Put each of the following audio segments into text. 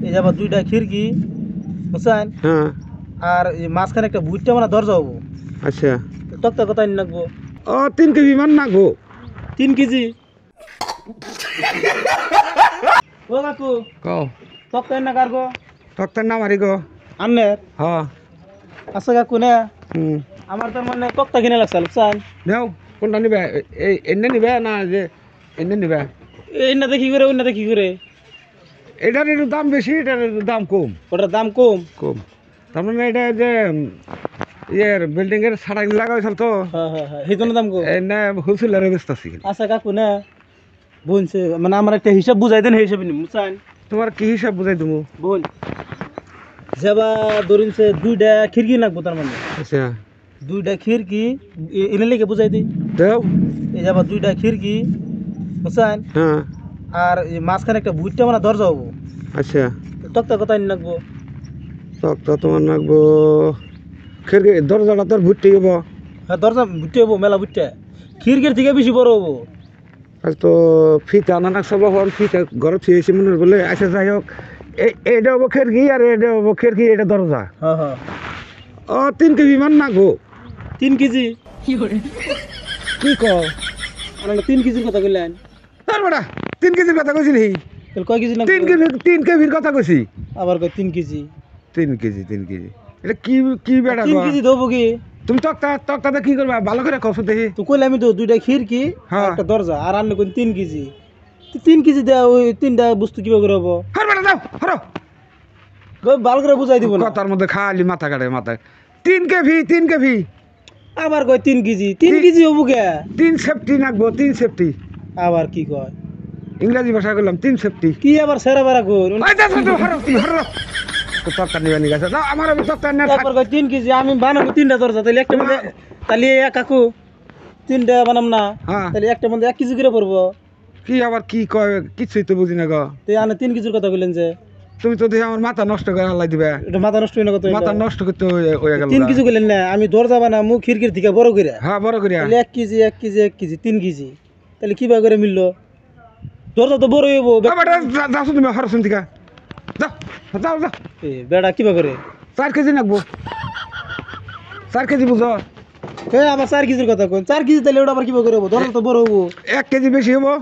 এই যাবার দুইটা খিড়কি বুঝছেন হ্যাঁ আর এই মাঝখানে একটা বুইটটা মানে দরজা হবো আচ্ছা তক্তা কথা নাকবো ও 3 কেজি মান নাগবো 3 কেজি ও কাকু কও তক্তা না কারগো তক্তার নাম আরি গো আন্নের হ্যাঁ আচ্ছা কাকু না হুম আমার তো মানে তক্তা কিনে লাগছে বুঝছেন নাও কোনটা নিবে এই এনে নিবে না যে এনে নিবে এই না দেখি করে ওই না দেখি করে এটার একটু দাম বেশি এটার একটু দাম কম ওটার দাম কম কম তার মানে এটা যে ইয়ের বিল্ডিং এর সাড়া লাগা হয়েছিল তো হ্যাঁ সেই জন্য দাম কম এনে হোলসেলারে বেচতেছি আচ্ছা কাকু না বলছে মানে আমার একটা হিসাব বুঝাই দেন হিসাব নি বুঝছেন তোমার কি হিসাব বুঝাই দেবো বল যাবা ধরুনছে দুইটা খিড়কি লাগবো তার মানে আচ্ছা দুইটা খিড়কি এনে লেগে বুঝাই দিই দাও এই যাবা দুইটা খিড়কি বুঝছেন হ্যাঁ আর এই মাঝখানে একটা বুইটটা মানে দরজা হবো আচ্ছা তক্তা কথা নাকবো তক্তা তোমার নাকবো খিড়কি দরজাটা তোর ভুট্টি হবো হ্যাঁ দরজা বুইটে হবো মেলা বুইটটা খিড়কির থেকে বেশি বড় হবো আজ তো ফিতা নানা সব হন ফিতা ঘরে থুয়েছি মনে বলে আচ্ছা যাই হোক এটা হবো খিড়কি আর এটা হবো খিড়কি এটা দরজা হ্যাঁ ও 3 কেজি মান নাগবো 3 কেজি কি কও মানে 3 কেজির কথা কইলেন তার বেটা 3 কেজির কথা কইছি নি তাহলে কয় কেজি 3 কেজির কথা কইছি আবার কয় 3 কেজি 3 কেজি এটা কি কি বেটা 3 কেজি দেবো কি তুমি তক্তাতে কি করবা ভালো করে কষ্ট দেখি তো কইলে আমি তো দুইটা খিড়কি হ্যাঁ। একটা দরজা আর আনলে কোন 3 কেজি 3 কেজি দেয়া ওই তিনটা বস্তু কিভাবে করে হবো হর বেটা দাও হরো ভালো করে বুঝাই দিব না কথার মধ্যে খালি মাথা কাটে মাথা 3 কেভি আবার কয় 3 কেজি 3 কেজি হবো কে 3 সেফটি নাগবো 3 সেফটি আবার কি কয় ইংরেজি ভাষা করলাম 3 সেফটি কি আবার সেরা বেড়া কোন ওই দাও হরো তুমি হরো তো তক্তা নিবে নি গেছে দাও আমার আমি তক্তা না তারপর কয় 3 কেজি আমি বানাবো তিনটা দরজা তাহলে একটা মধ্যে তাহলে কাকু তিনটা বানাম না হ্যাঁ তাহলে একটা মধ্যে 1 কেজি করে পড়বো কি আবার কি কয় কিছুই তো বুঝি না গো তো আনে 3 কেজির কথা বললেন যে তুমি তো দেখি আমার মাথা নষ্ট করে হালাই দিবে এটা মাথা নষ্ট হইনা কত মাথা নষ্ট করতে হয়ে গেল 3 কেজি কইলেন না আমি দরজা বানামু খিড়কির থেকে বড় করে হ্যাঁ বড় করিয়া তাহলে 1 কেজি 3 কেজি তাহলে কিভাবে করে মিললো দরজা তো বড় হইব বেটা যাও তুমি হরো শুনতি কা যাও বেড়া কিভাবে করে 4 কেজি নাগবো 4 কেজি বুঝো হ্যাঁ আমার 4 কেজির কথা কোন 4 কেজি তাহলে ওটা আবার কিভাবে করে হবো দরজা তো বড় হবো 1 কেজি বেশি হবো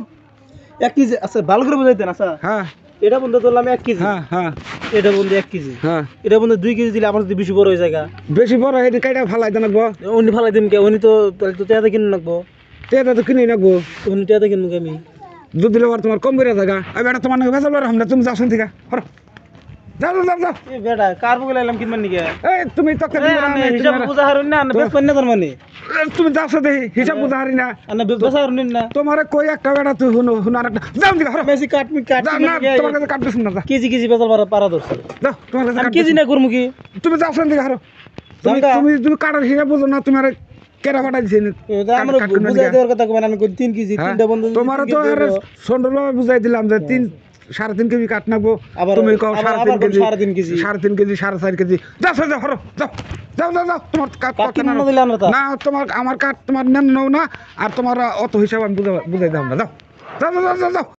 1 কেজি আচ্ছা ভালো করে বুঝাইতেন আচ্ছা হ্যাঁ এটা বন্ধু ধরলাম 1 কেজি হ্যাঁ এটা বন্ধু 1 কেজি হ্যাঁ এটা বন্ধু 2 কেজি দিলে আমার যদি বেশি বড় হয়ে জায়গা বেশি বড় এটা কাইটা ফালাই দেন নাগবো উনি ফালাই দিন কে উনি তো তাহলে তো টাকা কিনে রাখবো তেটা তো কিনে নাগবো উনি টাকা কিনবো আমি দুধ দিলে আর তোমার কম করে জায়গা এই বেটা তোমার নাকি বেজাল আমরা তুমি যাও শুনতি কা হরো যাও এই বেটা কার বলে এলাম কিনবেন নাকি এই তুমি তক্তা দিবে না হিসাব বুঝা হারুন না না বেশ না তার মানে তুমি যাও সাথে হিসাব বুঝা হারি না না বেশা হারুন না তোমারে কই একটা বেটা তুই হুনো আর একটা যাও দিকে হরো বেশি কাটমি যাও না তোমার কাছে কাটতেছ না যা কেজি বেচাল পারা ধরছে যাও তোমার কাছে আমি কেজি না করবো কি তুমি যাও শুনতি কা হরো তুমি কাটার হিসাব বুঝো না তোমার কেরা ফাটা দিছে আমার বুঝাই দেওয়ার কথা কবেন আমি 3 কেজি তিনটা বন্ধু তোমার তো সন্ডল বুঝাই দিলাম যে 3.5 কেজি কাট নাগবো তুমি কও 3.5 কেজি 3.5 কেজি 4.5 কেজি যাও হরো যাও তোমার কাট না তোমার আমার কাট তোমার নেন নাও না আর তোমার অত হিসাব আমি বুঝাই দাও না যাও